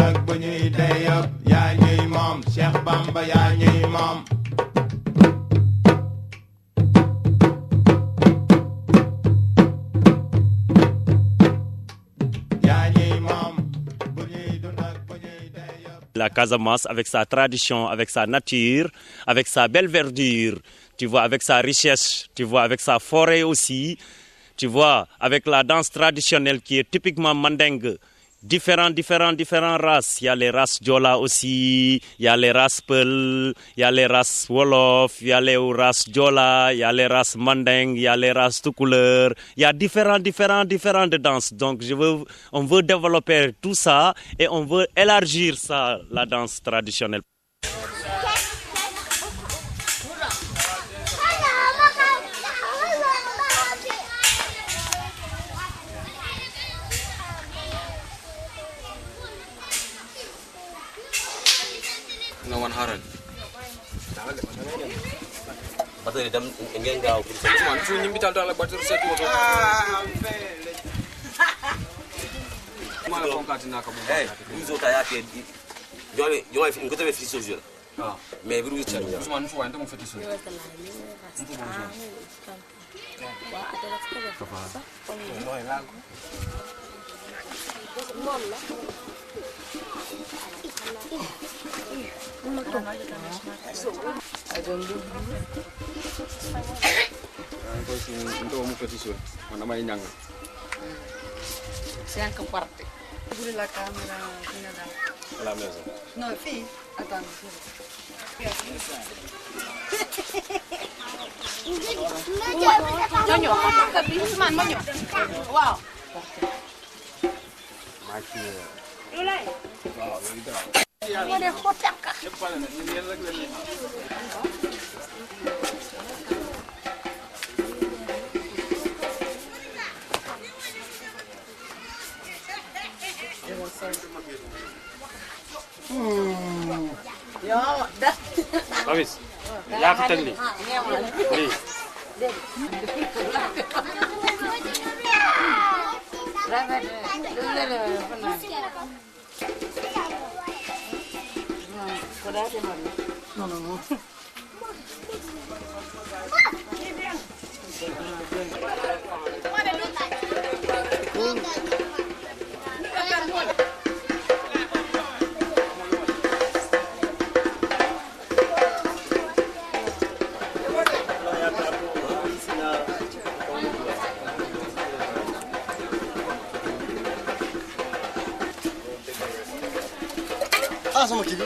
ak bu ñuy dee yëpp yaa ñuy moom Cheikh Bamba yaa ñuy moom La Casamance avec sa tradition, avec sa nature, avec sa belle verdure, tu vois, avec sa richesse, tu vois, avec sa forêt aussi, tu vois, avec la danse traditionnelle qui est typiquement mandingue. Différentes races. Il y a les races Diola aussi, il y a les races Peul, il y a les races Wolof, il y a les races Diola, il y a les races Mandingue, il y a les races tout couleur. Il y a différentes danses. Donc on veut développer tout ça et on veut élargir ça, la danse traditionnelle. Ngawan haran. Bateri dam ngeen gaaw pour sa Man fu ñu bital dal bateri setu ko. Mala fonkati naka bu. Buzo ta yake jole fi ngoto fi so jole. Ah. Mais biru ci ñu. Ousmane fu wante mo feti so. Ndo mo feti so. Man damay ñang. Cinq parties. Ouvre la caméra. À la maison. Non, fille. Attends. Ñoño, ka bi Ousmane ma ñëw. Waaw. Babis, yaa fi teg lii. Lii. sama kii bi.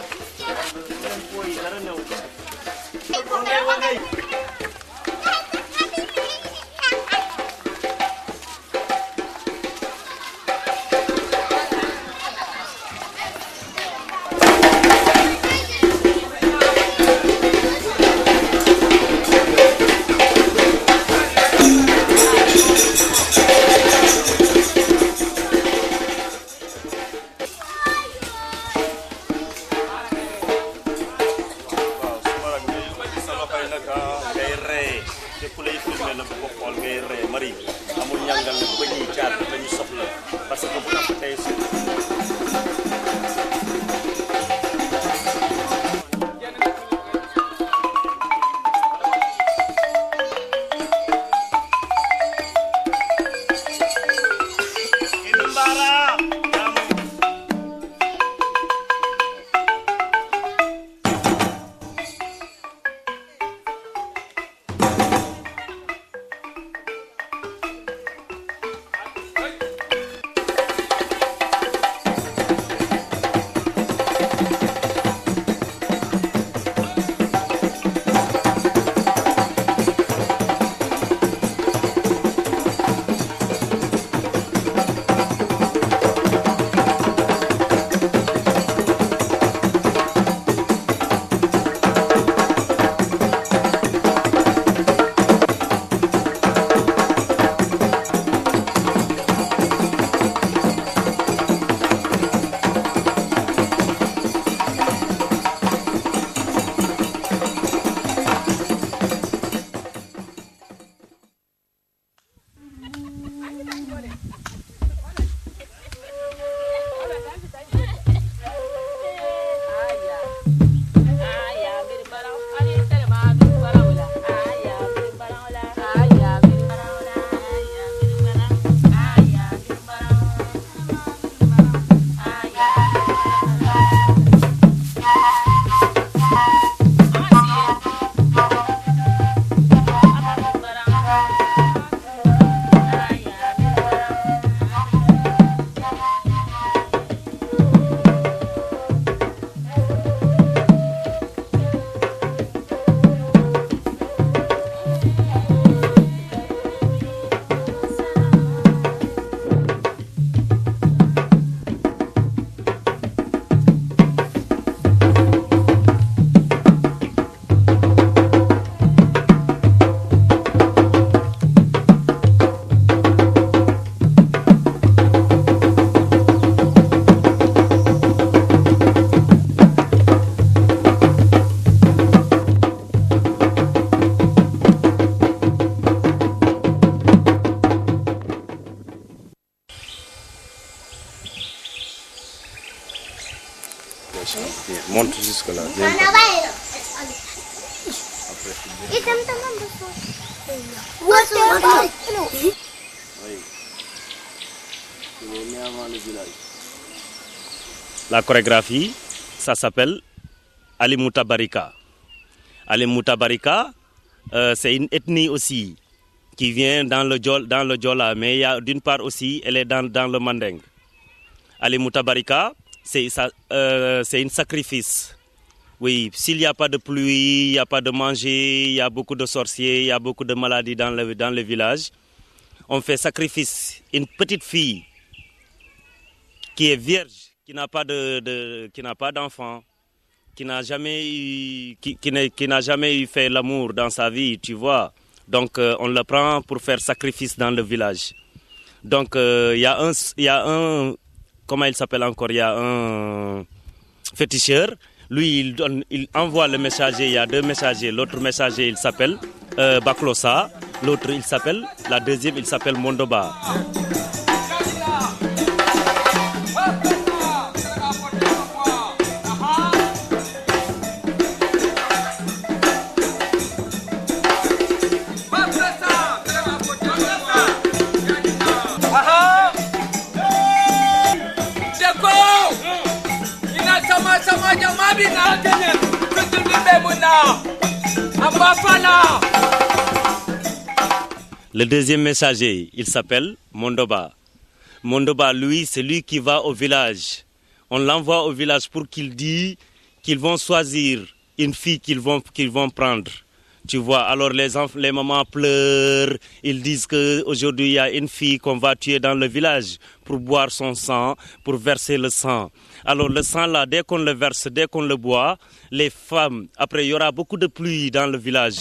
Viens, monte jusque là. Viens. La chorégraphie, ça s'appelle Ali Mutabarika. Ali Mutabarika, c'est une ethnie aussi qui vient dans le Djola, mais il y a d'une part aussi, elle est dans le Manding. Ali Mutabarika, c'est un sacrifice. Oui, s'il n'y a pas de pluie, il n'y a pas de manger, il y a beaucoup de sorciers, il y a beaucoup de maladies dans le village, on fait sacrifice. Une petite fille qui est vierge, qui n'a pas d'enfant, qui n'a jamais eu fait l'amour dans sa vie, tu vois. Donc on le prend pour faire sacrifice dans le village. Donc il y a un comment il s'appelle encore, il y a un féticheur. Lui, il envoie le messager, il y a 2 messagers. L'autre messager, il s'appelle Baklosa. La deuxième, il s'appelle Mondoba. Le deuxième messager, il s'appelle Mondoba. Mondoba, lui, c'est lui qui va au village. On l'envoie au village pour qu'il dise qu'ils vont choisir une fille qu'ils vont prendre. Tu vois, alors les mamans pleurent, ils disent qu'aujourd'hui il y a une fille qu'on va tuer dans le village pour boire son sang, pour verser le sang. Alors le sang là, dès qu'on le verse, dès qu'on le boit, les femmes, après il y aura beaucoup de pluie dans le village.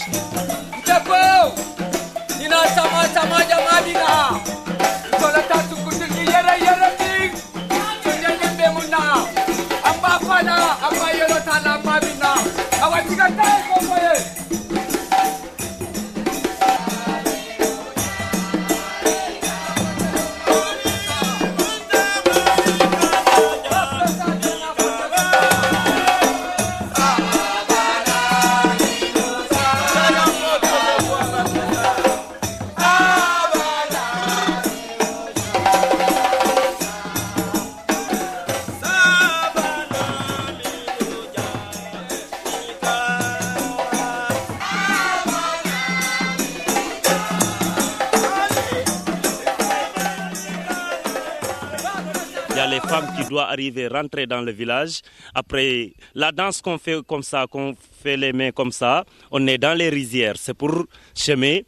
Il y a les femmes qui doivent arriver, rentrer dans le village. Après, la danse qu'on fait comme ça, qu'on fait les mains comme ça, on est dans les rizières. C'est pour semer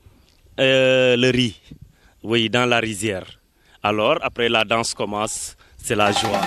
le riz, oui, dans la rizière. Alors, après la danse commence, c'est la joie.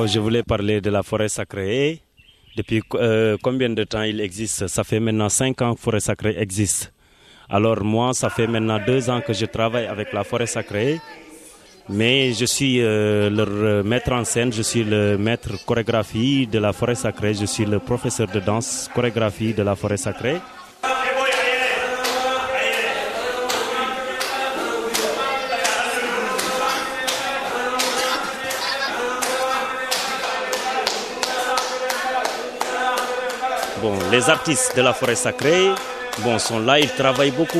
Bon, je voulais parler de la forêt sacrée. Depuis combien de temps il existe? Ça fait maintenant 5 ans que la forêt sacrée existe. Alors moi, ça fait maintenant 2 ans que je travaille avec la forêt sacrée. Mais je suis leur maître en scène, je suis le maître chorégraphie de la forêt sacrée, je suis le professeur de danse chorégraphie de la forêt sacrée. Bon, les artistes de la forêt sacrée, bon, sont là, ils travaillent beaucoup.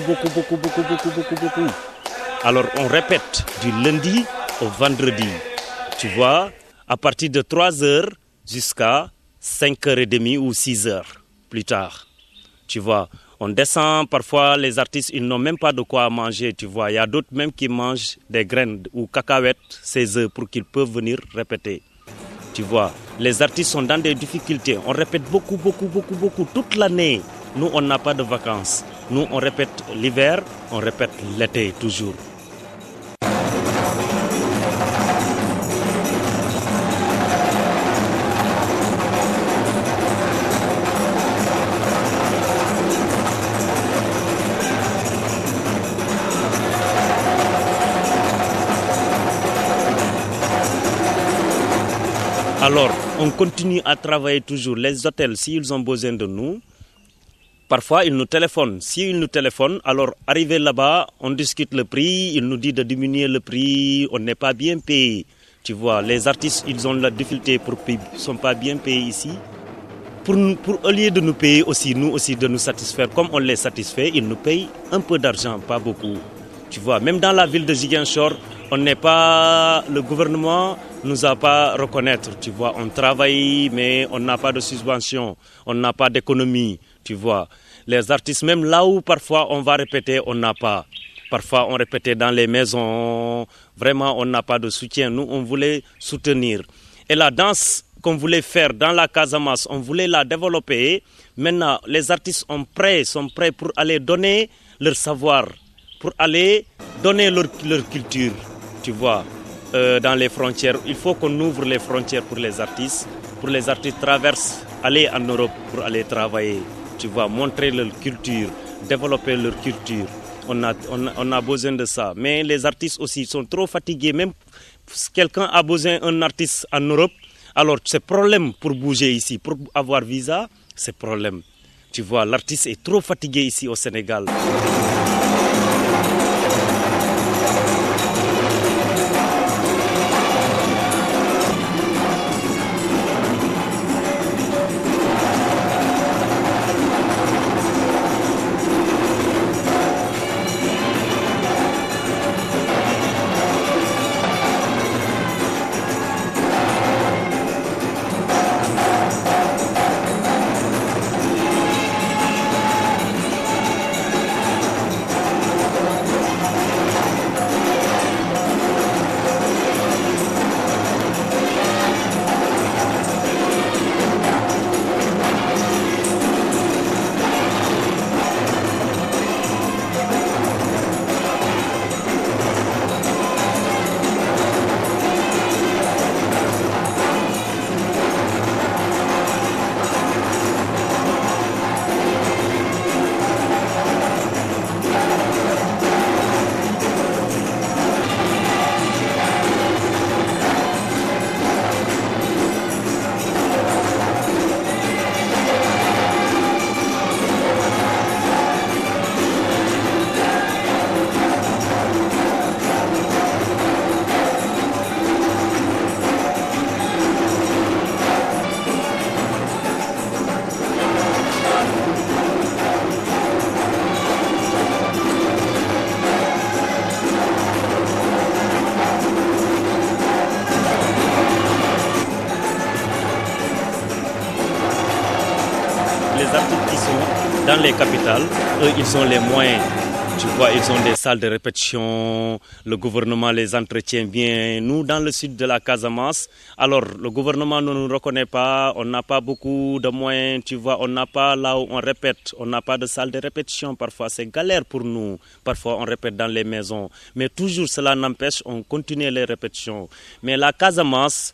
Alors on répète du lundi au vendredi, tu vois, à partir de 3h jusqu'à 5h30 ou 6h plus tard, tu vois. On descend, parfois les artistes, ils n'ont même pas de quoi manger, tu vois. Il y a d'autres même qui mangent des graines ou cacahuètes, ces œufs, pour qu'ils peuvent venir répéter, tu vois. Les artistes sont dans des difficultés, on répète beaucoup, toute l'année. Nous, on n'a pas de vacances. Nous, on répète l'hiver, on répète l'été toujours. Alors, on continue à travailler toujours. Les hôtels, s'ils ont besoin de nous, parfois ils nous téléphonent. S'ils nous téléphonent, alors arrivé là-bas, on discute le prix, ils nous disent de diminuer le prix, on n'est pas bien payé. Tu vois, les artistes, ils ont la difficulté pour payer, ils ne sont pas bien payés ici. Pour au lieu de nous payer aussi, nous aussi de nous satisfaire, comme on les satisfait, ils nous payent un peu d'argent, pas beaucoup. Tu vois, même dans la ville de Ziguinchor, on n'est pas, le gouvernement nous a pas reconnaître, tu vois. On travaille, mais on n'a pas de subvention, on n'a pas d'économie, tu vois. Les artistes, même là où parfois on va répéter, on n'a pas. Parfois on répétait dans les maisons, vraiment on n'a pas de soutien. Nous, on voulait soutenir. Et la danse qu'on voulait faire dans la Casamance, on voulait la développer. Maintenant, les artistes sont prêts pour aller donner leur savoir, pour aller donner leur culture, tu vois, dans les frontières. Il faut qu'on ouvre les frontières pour les artistes traversent, aller en Europe pour aller travailler, tu vois, montrer leur culture, développer leur culture. On a besoin de ça. Mais les artistes aussi sont trop fatigués. Même si quelqu'un a besoin d'un artiste en Europe, alors c'est problème pour bouger ici, pour avoir visa, c'est problème. Tu vois, l'artiste est trop fatigué ici au Sénégal. Dans les capitales, eux, ils ont les moyens. Tu vois, ils ont des salles de répétition, le gouvernement les entretient bien. Nous, dans le sud de la Casamance, alors le gouvernement ne nous reconnaît pas, on n'a pas beaucoup de moyens, tu vois, on n'a pas là où on répète, on n'a pas de salle de répétition, parfois c'est galère pour nous, parfois on répète dans les maisons. Mais toujours cela n'empêche, on continue les répétitions. Mais la Casamance,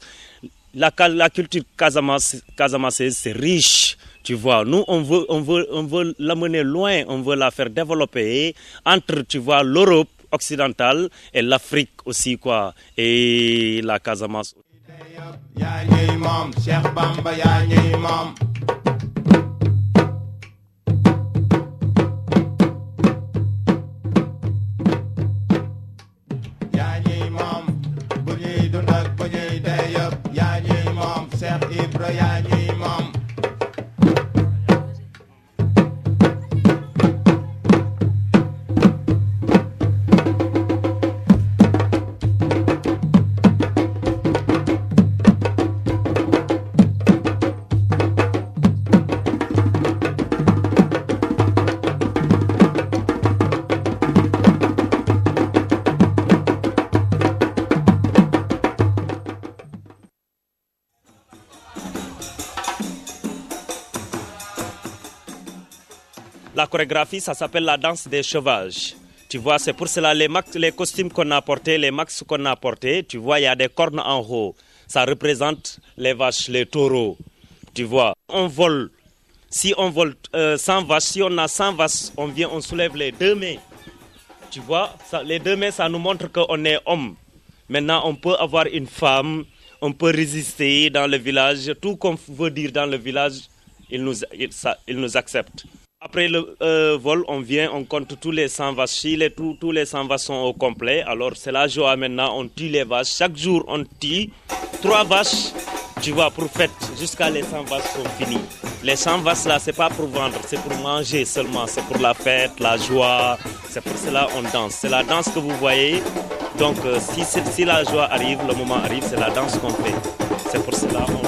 la culture casamançaise, c'est riche. Tu vois, nous, on veut l'amener loin, on veut la faire développer entre, tu vois, l'Europe occidentale et l'Afrique aussi, quoi, et la Casamance. yaa ñuy moom Cheikh Bamba yaa ñuy moom yaa ñuy moom bu ñuy dund ak bu ñuy dee yëpp yaa ñuy moom Cheikh Ibra yaa ñuy moom La chorégraphie, ça s'appelle la danse des chevauches. Tu vois, c'est pour cela les costumes qu'on a portés, les maxes qu'on a portés, tu vois, il y a des cornes en haut. Ça représente les vaches, les taureaux. Tu vois, on vole. Si on vole 100 vaches, si on a 100 vaches, on soulève les deux mains. Tu vois, les deux mains, ça nous montre qu'on est homme. Maintenant, on peut avoir une femme, on peut résister dans le village. Tout qu'on veut dire dans le village, il nous accepte. Après le vol, on vient, on compte tous les 100 vaches. Si tous les 100 vaches sont au complet, alors c'est la joie maintenant, on tue les vaches. Chaque jour, on tue 3 vaches, tu vois, pour fête, jusqu'à les 100 vaches sont finies. Les 100 vaches là, c'est pas pour vendre, c'est pour manger seulement, c'est pour la fête, la joie. C'est pour cela qu'on danse. C'est la danse que vous voyez. Donc, si la joie arrive, le moment arrive, c'est la danse qu'on fait. C'est pour cela qu'on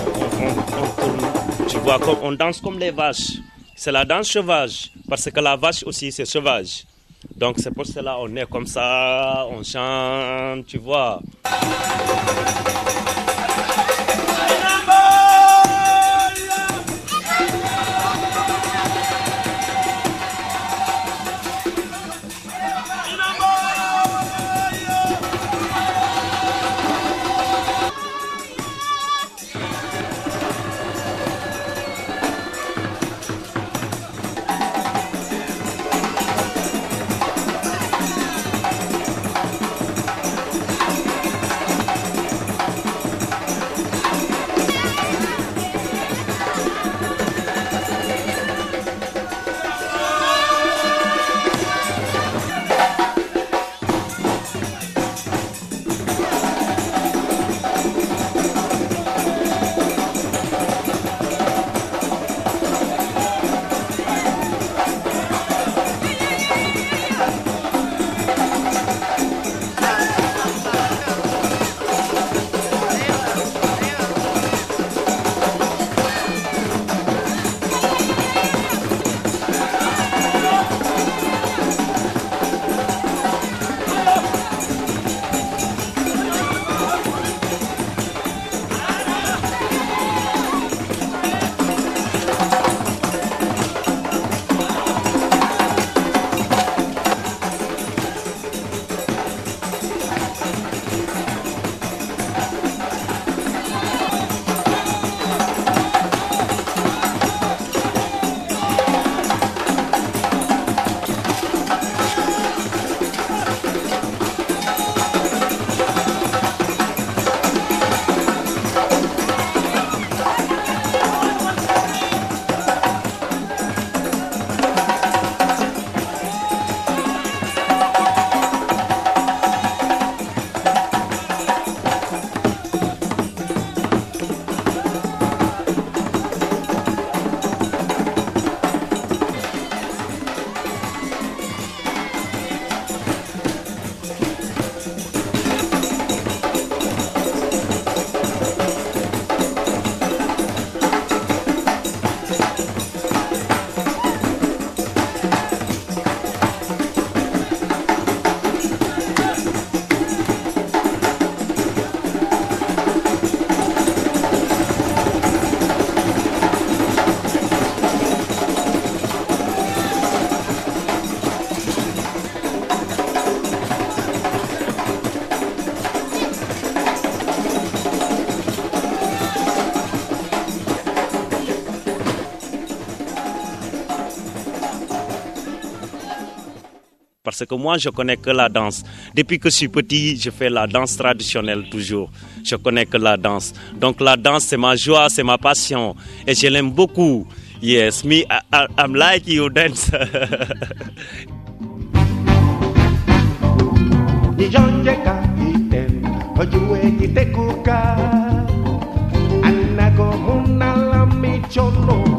tourne, tu vois, on danse comme les vaches. C'est la danse sauvage, parce que la vache aussi c'est sauvage. Donc c'est pour cela on est comme ça, on chante, tu vois. Parce que moi, je connais que la danse. Depuis que je suis petit, je fais la danse traditionnelle toujours. Je connais que la danse. Donc la danse, c'est ma joie, c'est ma passion. Et je l'aime beaucoup. Yes, me, I'm like you dance. Nijonjeka iten, ojue kitekuka, anago munala michono.